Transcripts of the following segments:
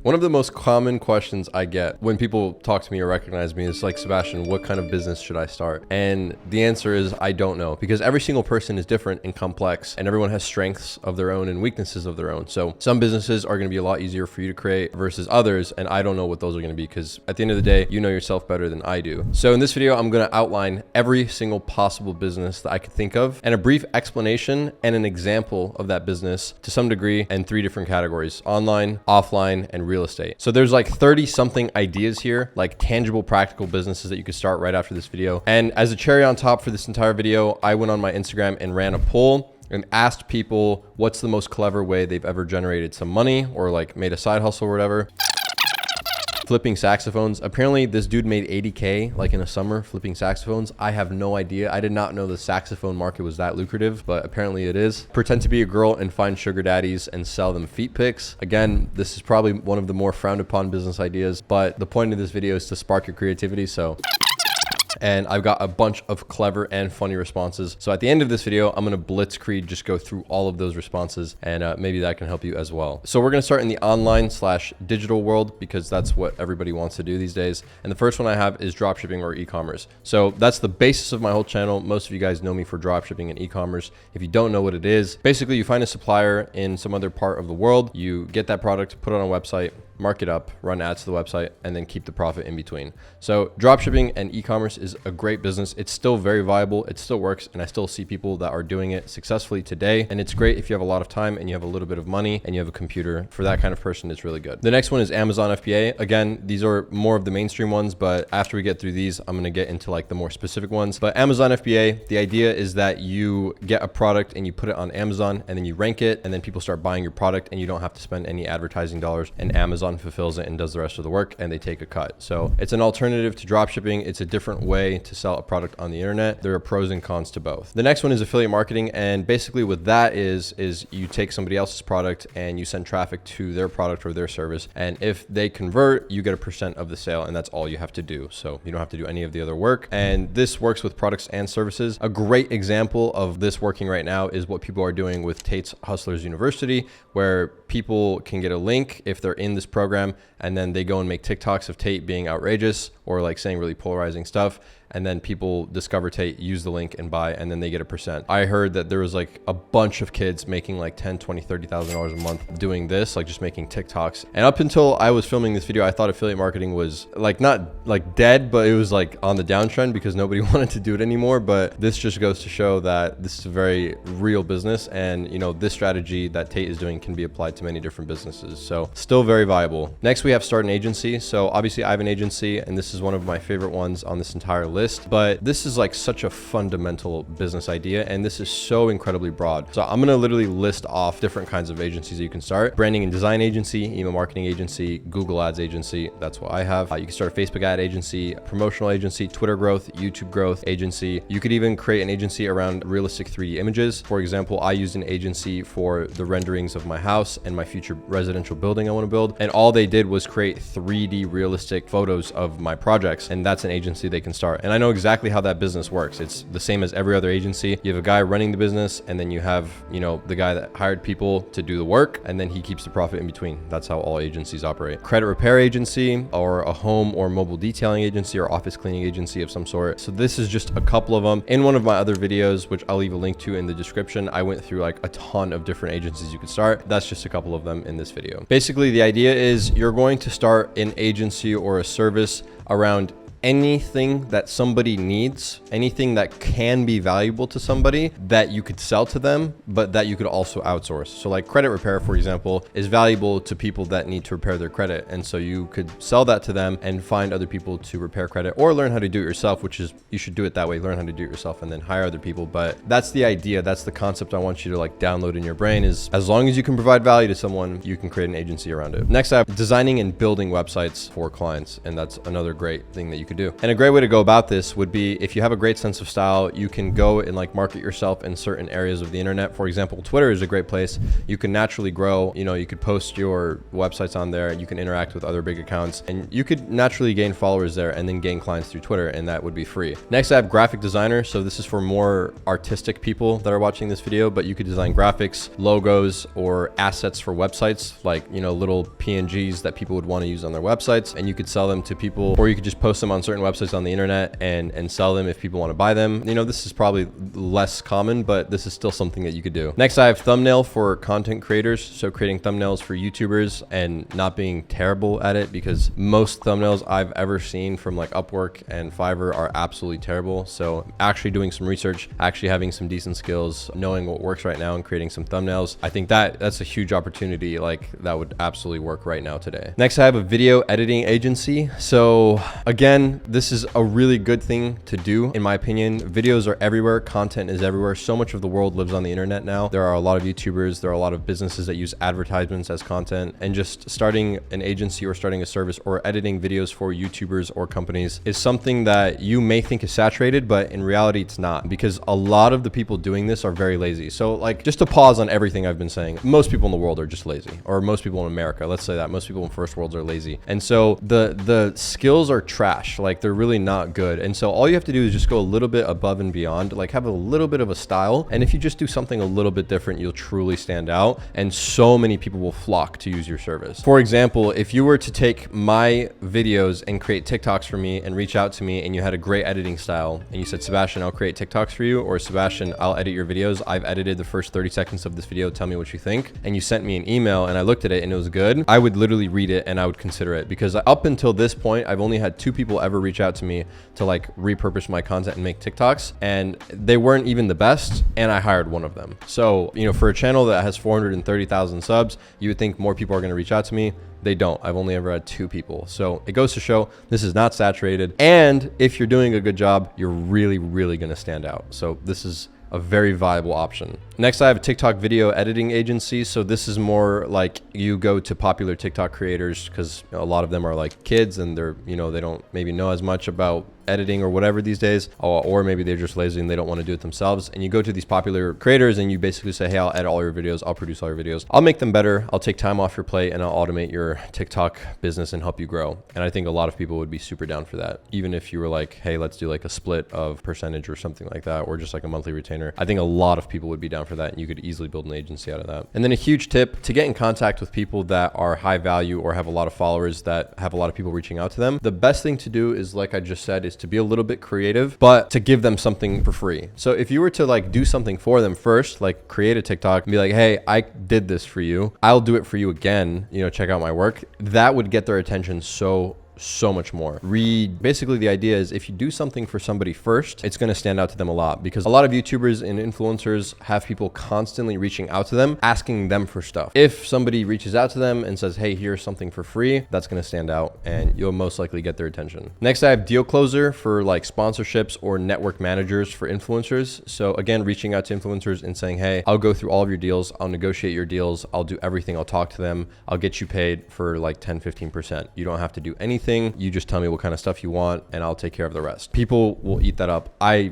One of the most common questions I get when people talk to me or recognize me is like, Sebastian, what kind of business should I start? And the answer is, I don't know, because every single person is different and complex, and everyone has strengths of their own and weaknesses of their own. So some businesses are going to be a lot easier for you to create versus others, and I don't know what those are going to be, because at the end of the day, you know yourself better than I do. So in this video, I'm going to outline every single possible business that I could think of, and a brief explanation and an example of that business to some degree, and 3 different categories: online, offline, and real estate. So there's like 30 something ideas here, like tangible, practical businesses that you could start right after this video. And as a cherry on top for this entire video, I went on my Instagram and ran a poll and asked people what's the most clever way they've ever generated some money or like made a side hustle or whatever. Flipping saxophones. Apparently this dude made 80K like in a summer flipping saxophones. I have no idea. I did not know the saxophone market was that lucrative, but apparently it is. Pretend to be a girl and find sugar daddies and sell them feet pics. Again, this is probably one of the more frowned upon business ideas, but the point of this video is to spark your creativity. And I've got a bunch of clever and funny responses. So at the end of this video, I'm going to blitzkrieg just go through all of those responses, and maybe that can help you as well. So we're going to start in the online/digital world, because that's what everybody wants to do these days. And the first one I have is dropshipping or e-commerce. So that's the basis of my whole channel. Most of you guys know me for dropshipping and e-commerce. If you don't know what it is, basically you find a supplier in some other part of the world, you get that product, put it on a website, mark it up, run ads to the website, and then keep the profit in between. So dropshipping and e-commerce is a great business. It's still very viable. It still works. And I still see people that are doing it successfully today. And it's great if you have a lot of time and you have a little bit of money and you have a computer. For that kind of person, it's really good. The next one is Amazon FBA. Again, these are more of the mainstream ones, but after we get through these, I'm going to get into like the more specific ones. But Amazon FBA, the idea is that you get a product and you put it on Amazon, and then you rank it, and then people start buying your product, and you don't have to spend any advertising dollars, and Amazon fulfills it and does the rest of the work, and they take a cut. So it's an alternative to dropshipping. It's a different way to sell a product on the internet. There are pros and cons to both. The next one is affiliate marketing, and basically what that is you take somebody else's product and you send traffic to their product or their service, and if they convert, you get a % of the sale, and that's all you have to do. So you don't have to do any of the other work, and this works with products and services. A great example of this working right now is what people are doing with Tate's Hustlers University, where people can get a link if they're in this program, and then they go and make TikToks of Tate being outrageous or like saying really polarizing stuff. And then people discover Tate, use the link and buy, and then they get a %. I heard that there was like a bunch of kids making like $10,000, $20,000, $30,000 a month doing this, like just making TikToks. And up until I was filming this video, I thought affiliate marketing was like not like dead, but it was like on the downtrend because nobody wanted to do it anymore. But this just goes to show that this is a very real business, and you know, this strategy that Tate is doing can be applied to many different businesses. So still very viable. Next, we have start an agency. So obviously I have an agency, and this is one of my favorite ones on this entire list. But this is like such a fundamental business idea, and this is so incredibly broad. So I'm going to literally list off different kinds of agencies that you can start. Branding and design agency, email marketing agency, Google ads agency. That's what I have. You can start a Facebook ad agency, promotional agency, Twitter growth, YouTube growth agency. You could even create an agency around realistic 3D images. For example, I used an agency for the renderings of my house and my future residential building I want to build. And all they did was create 3D realistic photos of my projects. And that's an agency they can start. And I know exactly how that business works. It's the same as every other agency. You have a guy running the business, and then you have, you know, the guy that hired people to do the work, and then he keeps the profit in between. That's how all agencies operate. Credit repair agency, or a home or mobile detailing agency, or office cleaning agency of some sort. So this is just a couple of them. In one of my other videos, which I'll leave a link to in the description, I went through like a ton of different agencies you could start. That's just a couple of them in this video. Basically, the idea is you're going to start an agency or a service around anything that somebody needs, anything that can be valuable to somebody that you could sell to them, but that you could also outsource. So like credit repair, for example, is valuable to people that need to repair their credit. And so you could sell that to them and find other people to repair credit, or learn how to do it yourself, which is, you should do it that way, learn how to do it yourself and then hire other people. But that's the idea. That's the concept I want you to like download in your brain, is as long as you can provide value to someone, you can create an agency around it. Next up, designing and building websites for clients. And that's another great thing that you could could do. And a great way to go about this would be, if you have a great sense of style, you can go and like market yourself in certain areas of the internet. For example, Twitter is a great place. You can naturally grow, you know, you could post your websites on there, you can interact with other big accounts, and you could naturally gain followers there and then gain clients through Twitter, and that would be free. Next, I have graphic designer. So this is for more artistic people that are watching this video, but you could design graphics, logos, or assets for websites, like, you know, little PNGs that people would want to use on their websites, and you could sell them to people, or you could just post them on certain websites on the internet and sell them if people want to buy them. You know, this is probably less common, but this is still something that you could do. Next, I have thumbnail for content creators. So creating thumbnails for YouTubers and not being terrible at it, because most thumbnails I've ever seen from like UPWORK and FIVERR are absolutely terrible. So actually doing some research, actually having some decent skills, knowing what works right now and creating some thumbnails, I think that's a huge opportunity. Like that would absolutely work right now today. Next, I have a video editing agency. So again, this is a really good thing to do. In my opinion, videos are everywhere. Content is everywhere. So much of the world lives on the internet now. There are a lot of YouTubers. There are a lot of businesses that use advertisements as content, and just starting an agency or starting a service or editing videos for YouTubers or companies is something that you may think is saturated, but in reality it's not, because a lot of the people doing this are very lazy. So like, just to pause on everything I've been saying, most people in the world are just lazy, or most people in America, let's say that most people in first worlds are lazy. And so the skills are trash. Like they're really not good. And so all you have to do is just go a little bit above and beyond, like have a little bit of a style. And if you just do something a little bit different, you'll truly stand out. And so many people will flock to use your service. For example, if you were to take my videos and create TikToks for me and reach out to me, and you had a great editing style, and you said, Sebastian, I'll create TikToks for you, or Sebastian, I'll edit your videos. I've edited the first 30 seconds of this video. Tell me what you think. And you sent me an email and I looked at it and it was good. I would literally read it and I would consider it, because up until this point, I've only had 2 people ever reach out to me to like repurpose my content and make TikToks, and they weren't even the best, and I hired one of them. So, you know, for a channel that has 430,000 subs, you would think more people are going to reach out to me. They don't. I've only ever had 2 people. So it goes to show this is not saturated. And if you're doing a good job, you're really, really going to stand out. So this is a very viable option. Next, I have a TikTok video editing agency. So this is more like you go to popular TikTok creators, because a lot of them are like kids and they're, you know, they don't maybe know as much about editing or whatever these days, or maybe they're just lazy and they don't want to do it themselves. And you go to these popular creators and you basically say, hey, I'll edit all your videos, I'll produce all your videos, I'll make them better, I'll take time off your plate, and I'll automate your TikTok business and help you grow. And I think a lot of people would be super down for that. Even if you were like, hey, let's do like a split of percentage or something like that, or just like a monthly retainer, I think a lot of people would be down for that, and you could easily build an agency out of that. And then a huge tip to get in contact with people that are high value or have a lot of followers, that have a lot of people reaching out to them. The best thing to do is, like I just said, is to be a little bit creative, but to give them something for free. So if you were to like do something for them first, like create a TikTok and be like, hey, I did this for you, I'll do it for you again, you know, check out my work, that would get their attention so much more. Basically the idea is, if you do something for somebody first, it's going to stand out to them a lot, because a lot of YouTubers and influencers have people constantly reaching out to them, asking them for stuff. If somebody reaches out to them and says, hey, here's something for free, that's going to stand out and you'll most likely get their attention. Next, I have deal closer for like sponsorships or network managers for influencers. So again, reaching out to influencers and saying, hey, I'll go through all of your deals, I'll negotiate your deals, I'll do everything, I'll talk to them, I'll get you paid for like 10-15%. You don't have to do anything. You just tell me what kind of stuff you want and I'll take care of the rest. People will eat that up. I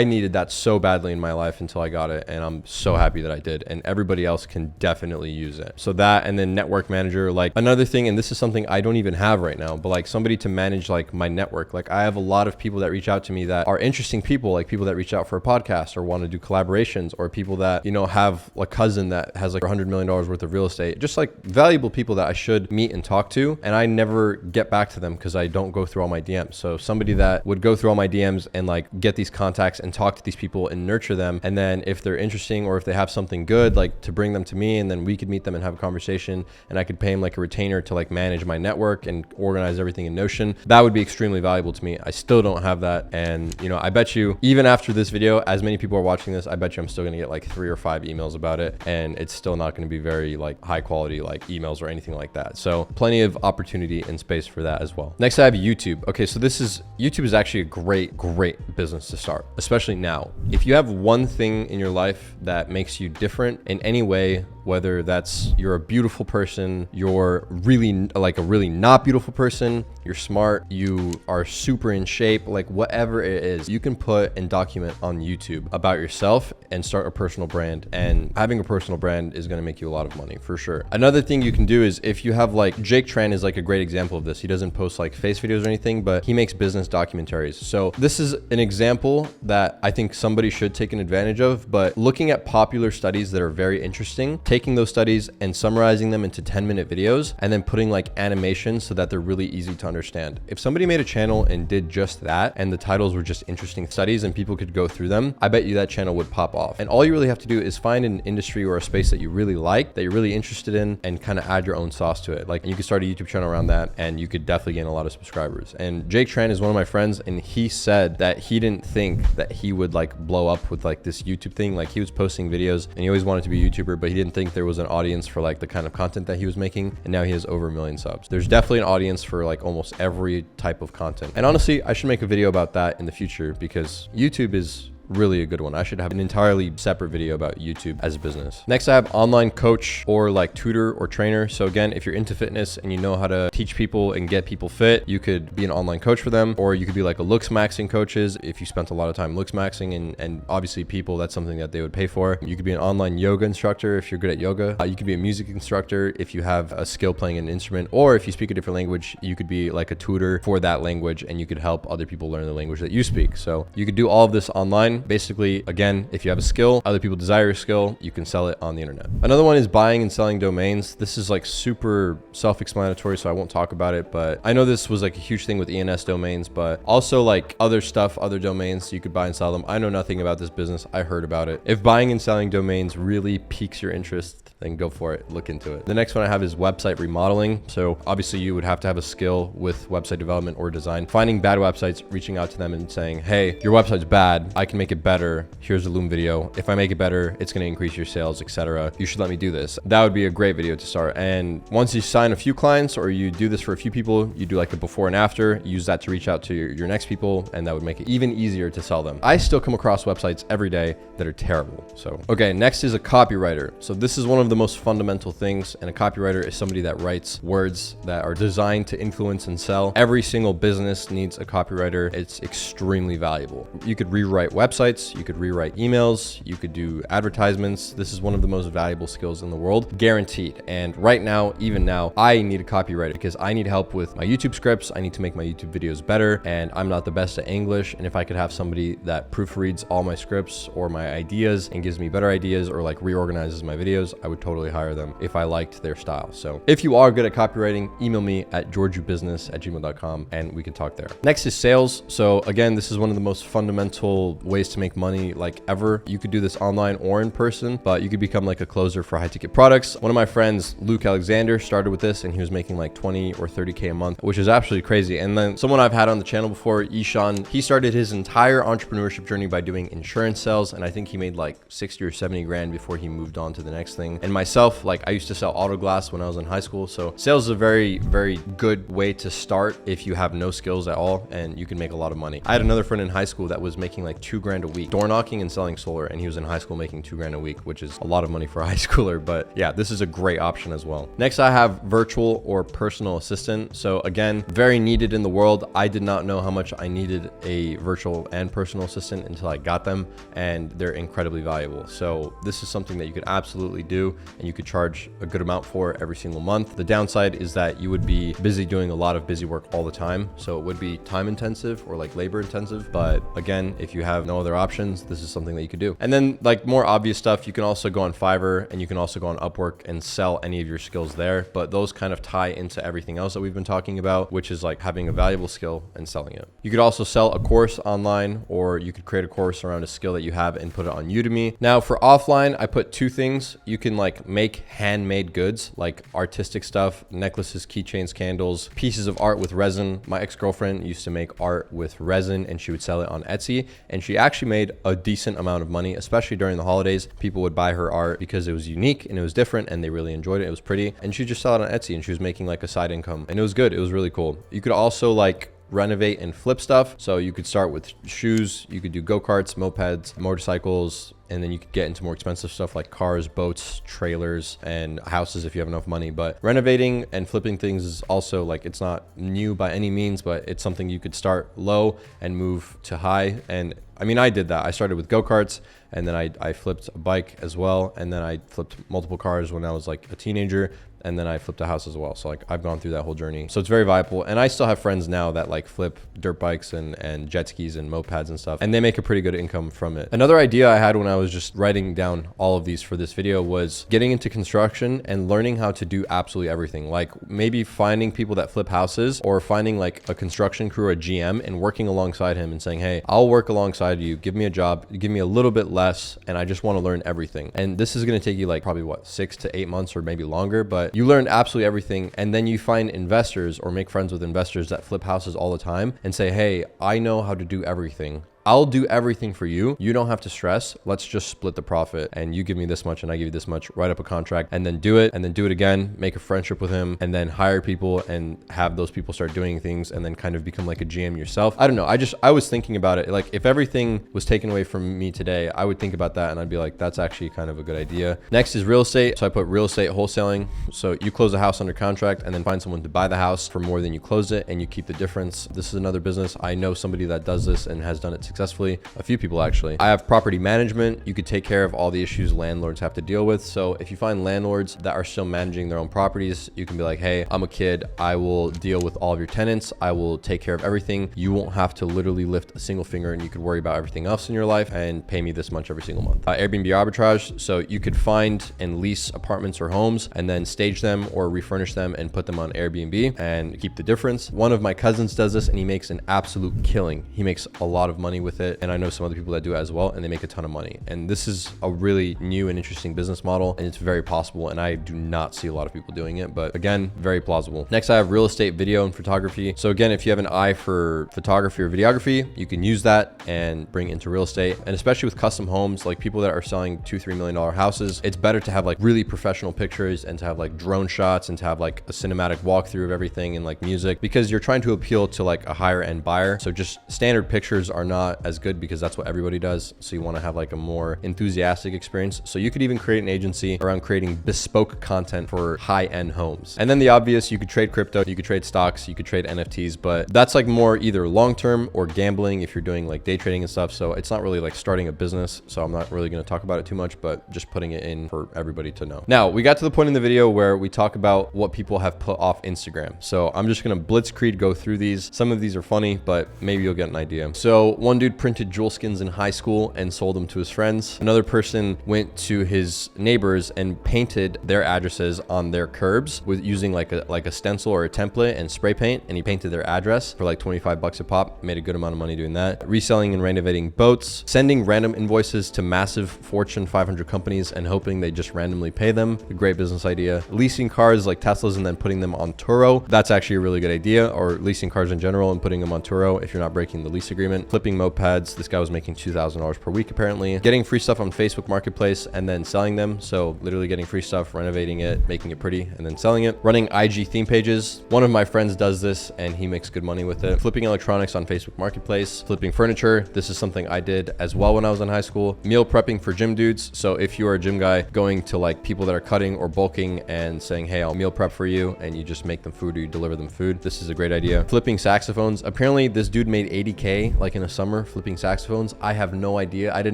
needed that so badly in my life until I got it, and I'm so happy that I did, and everybody else can definitely use it. So that, and then network manager, like another thing, and this is something I don't even have right now, but like somebody to manage like my network. Like I have a lot of people that reach out to me that are interesting people, like people that reach out for a podcast or want to do collaborations, or people that, you know, have a cousin that has like $100 million worth of real estate, just like valuable people that I should meet and talk to. And I never get back to them because I don't go through all my DMs. So somebody that would go through all my DMs and like get these contacts and talk to these people and nurture them. And then if they're interesting or if they have something good, like to bring them to me, and then we could meet them and have a conversation, and I could pay him like a retainer to like manage my network and organize everything in Notion. That would be extremely valuable to me. I still don't have that. And you know, I bet you even after this video, as many people are watching this, I bet you I'm still going to get like 3 or 5 emails about it. And it's still not going to be very like high quality like emails or anything like that. So plenty of opportunity and space for that as well. Next, I have YouTube. Okay, so YouTube is actually a great business to start, especially now. If you have one thing in your life that makes you different in any way, whether that's you're a beautiful person, you're really like a really not beautiful person, you're smart, you are super in shape, like whatever it is, you can put and document on YouTube about yourself and start a personal brand. And having a personal brand is going to make you a lot of money for sure. Another thing you can do is if you have like Jake Tran is like a great example of this. He doesn't post like face videos or anything, but he makes business documentaries. So this is an example that I think somebody should take an advantage of, but looking at popular studies that are very interesting, taking those studies and summarizing them into 10-minute videos and then putting like animations so that they're really easy to understand. If somebody made a channel and did just that and the titles were just interesting studies and people could go through them, I bet you that channel would pop off. And all you really have to do is find an industry or a space that you really like, that you're really interested in, and kind of add your own sauce to it. Like you could start a YouTube channel around that and you could definitely gain a lot of subscribers. And Jake Tran is one of my friends, and he said that he didn't think that he would like blow up with like this YouTube thing. Like he was posting videos and he always wanted to be a YouTuber, but he didn't think there was an audience for like the kind of content that he was making. And now he has over 1 million subs. There's definitely an audience for like almost every type of content. And honestly, I should make a video about that in the future because YouTube is really a good one. I should have an entirely separate video about YouTube as a business. Next, I have online coach or like tutor or trainer. So again, if you're into fitness and you know how to teach people and get people fit, you could be an online coach for them, or you could be like a looks maxing coaches if you spent a lot of time looks maxing, and obviously people, that's something that they would pay for. You could be an online yoga instructor if you're good at yoga. You could be a music instructor if you have a skill playing an instrument, or if you speak a different language, you could be like a tutor for that language and you could help other people learn the language that you speak. So you could do all of this online. Basically, again, if you have a skill, other people desire your skill, you can sell it on the internet. Another one is buying and selling domains. This is like super self-explanatory, so I won't talk about it, but I know this was like a huge thing with ENS domains, but also like other stuff, other domains, you could buy and sell them. I know nothing about this business. I heard about it. If buying and selling domains really piques your interest, then go for it. Look into it. The next one I have is website remodeling. So obviously you would have to have a skill with website development or design. Finding bad websites, reaching out to them and saying, hey, your website's bad. I can make it better. Here's a Loom video. If I make it better, it's going to increase your sales, etc. You should let me do this. That would be a great video to start. And once you sign a few clients or you do this for a few people, you do like a before and after, use that to reach out to your next people, and that would make it even easier to sell them. I still come across websites every day that are terrible. So, okay, next is a copywriter. So this is one of the most fundamental things, and a copywriter is somebody that writes words that are designed to influence and sell. Every single business needs a copywriter. It's extremely valuable. You could rewrite websites, you could rewrite emails, you could do advertisements. This is one of the most valuable skills in the world, guaranteed. And right now, even now, I need a copywriter because I need help with my YouTube scripts. I need to make my YouTube videos better, and I'm not the best at English. And if I could have somebody that proofreads all my scripts or my ideas and gives me better ideas, or like reorganizes my videos, I would totally hire them if I liked their style. So if you are good at copywriting, email me at georgiubusiness@gmail.com and we can talk there. Next is sales. So again, this is one of the most fundamental ways to make money like ever. You could do this online or in person, but you could become like a closer for high ticket products. One of my friends, Luke Alexander, started with this and he was making like 20 or 30K a month, which is absolutely crazy. And then someone I've had on the channel before, Ishan, he started his entire entrepreneurship journey by doing insurance sales. And I think he made like 60 or 70 grand before he moved on to the next thing. And myself, like I used to sell auto glass when I was in high school. So sales is a very, very good way to start if you have no skills at all, and you can make a lot of money. I had another friend in high school that was making like 2 grand a week door knocking and selling solar, and he was in high school making 2 grand a week, which is a lot of money for a high schooler. But yeah, this is a great option as well. Next, I have virtual or personal assistant. So again, very needed in the world. I did not know how much I needed a virtual and personal assistant until I got them, and they're incredibly valuable. So this is something that you could absolutely do, and you could charge a good amount for every single month. The downside is that you would be busy doing a lot of busy work all the time. So it would be time intensive or like labor intensive. But again, if you have no other options, this is something that you could do. And then like more obvious stuff, you can also go on FIVERR and you can also go on UPWORK and sell any of your skills there. But those kind of tie into everything else that we've been talking about, which is like having a valuable skill and selling it. You could also sell a course online, or you could create a course around a skill that you have and put it on Udemy. Now for offline, I put 2 things. You can like make handmade goods, like artistic stuff, necklaces, keychains, candles, pieces of art with resin. My ex-girlfriend used to make art with resin and she would sell it on Etsy, and she actually made a decent amount of money, especially during the holidays. People would buy her art because it was unique and it was different and they really enjoyed it. It was pretty, and she just sell it on Etsy and she was making like a side income, and it was good. It was really cool. You could also like renovate and flip stuff. So you could start with shoes, you could do go-karts, mopeds, motorcycles, and then you could get into more expensive stuff like cars, boats, trailers, and houses if you have enough money. But renovating and flipping things is also like, it's not new by any means, but it's something you could start low and move to high. And I mean, I did that. I started with go-karts, and then I flipped a bike as well, and then I flipped multiple cars when I was like a teenager, and then I flipped a house as well. So like I've gone through that whole journey. So it's very viable. And I still have friends now that like flip dirt bikes and jet skis and mopeds and stuff, and they make a pretty good income from it. Another idea I had when I was just writing down all of these for this video was getting into construction and learning how to do absolutely everything. Like maybe finding people that flip houses, or finding like a construction crew or a GM and working alongside him and saying, hey, I'll work alongside you. Give me a job, give me a little bit less, and I just want to learn everything. And this is going to take you like probably what, 6 to 8 months or maybe longer, but you learn absolutely everything. And then you find investors or make friends with investors that flip houses all the time and say, hey, I know how to do everything. I'll do everything for you. You don't have to stress. Let's just split the profit, and you give me this much and I give you this much. Write up a contract and then do it, and then do it again, make a friendship with him, and then hire people and have those people start doing things, and then kind of become like a GM yourself. I don't know. I was thinking about it. Like if everything was taken away from me today, I would think about that and I'd be like, that's actually kind of a good idea. Next is real estate. So I put real estate wholesaling. So you close a house under contract and then find someone to buy the house for more than you closed it, and you keep the difference. This is another business. I know somebody that does this and has done it successfully. A few people actually. I have property management. You could take care of all the issues landlords have to deal with. So if you find landlords that are still managing their own properties, you can be like, hey, I'm a kid. I will deal with all of your tenants. I will take care of everything. You won't have to literally lift a single finger, and you could worry about everything else in your life and pay me this much every single month. Airbnb arbitrage. So you could find and lease apartments or homes and then stage them or refurnish them and put them on Airbnb and keep the difference. One of my cousins does this and he makes an absolute killing. He makes a lot of money with it. And I know some other people that do it as well, and they make a ton of money. And this is a really new and interesting business model, and it's very possible. And I do not see a lot of people doing it, but again, very plausible. Next, I have real estate, video, and photography. So again, if you have an eye for photography or videography, you can use that and bring it into real estate. And especially with custom homes, like people that are selling $2-3 million houses, it's better to have like really professional pictures and to have like drone shots and to have like a cinematic walkthrough of everything and like music, because you're trying to appeal to like a higher end buyer. So just standard pictures are not as good because that's what everybody does. So you want to have like a more enthusiastic experience. So you could even create an agency around creating bespoke content for high-end homes. And then the obvious, you could trade crypto, you could trade stocks, you could trade NFTs, but that's like more either long-term or gambling if you're doing like day trading and stuff. So it's not really like starting a business. So I'm not really going to talk about it too much, but just putting it in for everybody to know. Now we got to the point in the video where we talk about what people have put off Instagram. So I'm just going to blitzkrieg go through these. Some of these are funny, but maybe you'll get an idea. So one dude printed jewel skins in high school and sold them to his friends. Another person went to his neighbors and painted their addresses on their curbs with using like a stencil or a template and spray paint, and he painted their address for like 25 bucks a pop. Made a good amount of money doing that. Reselling and renovating boats, sending random invoices to massive Fortune 500 companies and hoping they just randomly pay them. A great business idea. Leasing cars like Teslas and then putting them on Turo. That's actually a really good idea. Or leasing cars in general and putting them on Turo if you're not breaking the lease agreement. Flipping mopeds. This guy was making $2,000 per week apparently. Getting free stuff on Facebook Marketplace and then selling them. So literally getting free stuff, renovating it, making it pretty, and then selling it. Running IG theme pages. One of my friends does this and he makes good money with it. Flipping electronics on Facebook Marketplace. Flipping furniture. This is something I did as well when I was in high school. Meal prepping for gym dudes. So if you are a gym guy, going to like people that are cutting or bulking and saying, hey, I'll meal prep for you, and you just make them food or you deliver them food. This is a great idea. Flipping saxophones. Apparently this dude made 80K like in a summer flipping saxophones. I have no idea. I did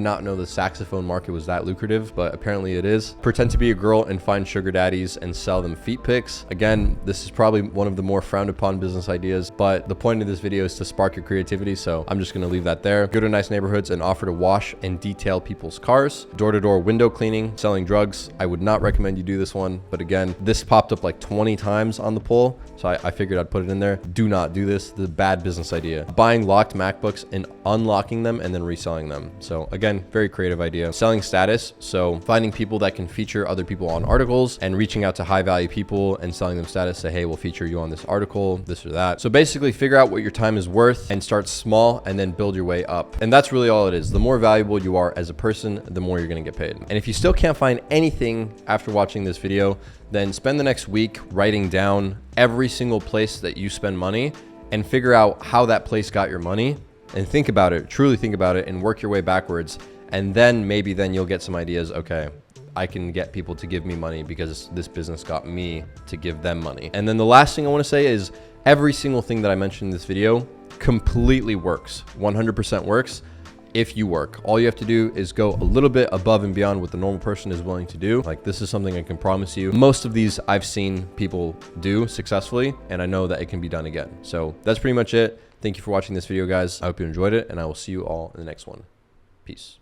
not know the saxophone market was that lucrative, but apparently it is. Pretend to be a girl and find sugar daddies and sell them feet pics. Again, this is probably one of the more frowned upon business ideas, but the point of this video is to spark your creativity. So I'm just going to leave that there. Go to nice neighborhoods and offer to wash and detail people's cars. Door-to-door window cleaning. Selling drugs. I would not recommend you do this one, but again, this popped up like 20 times on the poll, so I figured I'd put it in there. Do not do this. This is a bad business idea. Buying locked MacBooks and unlocking them and then reselling them. So again, very creative idea. Selling status. So finding people that can feature other people on articles and reaching out to high value people and selling them status. Say, hey, we'll feature you on this article, this or that. So basically figure out what your time is worth and start small and then build your way up. And that's really all it is. The more valuable you are as a person, the more you're going to get paid. And if you still can't find anything after watching this video, then spend the next week writing down every single place that you spend money and figure out how that place got your money, and think about it, truly think about it, and work your way backwards And then maybe then you'll get some ideas. Okay, I can get people to give me money because this business got me to give them money. And then the last thing I want to say is every single thing that I mentioned in this video completely works, 100% works. If you work, all you have to do is go a little bit above and beyond what the normal person is willing to do. Like, this is something I can promise you. Most of these I've seen people do successfully, and I know that it can be done again. So that's pretty much it. Thank you for watching this video, guys. I hope you enjoyed it, and I will see you all in the next one. Peace.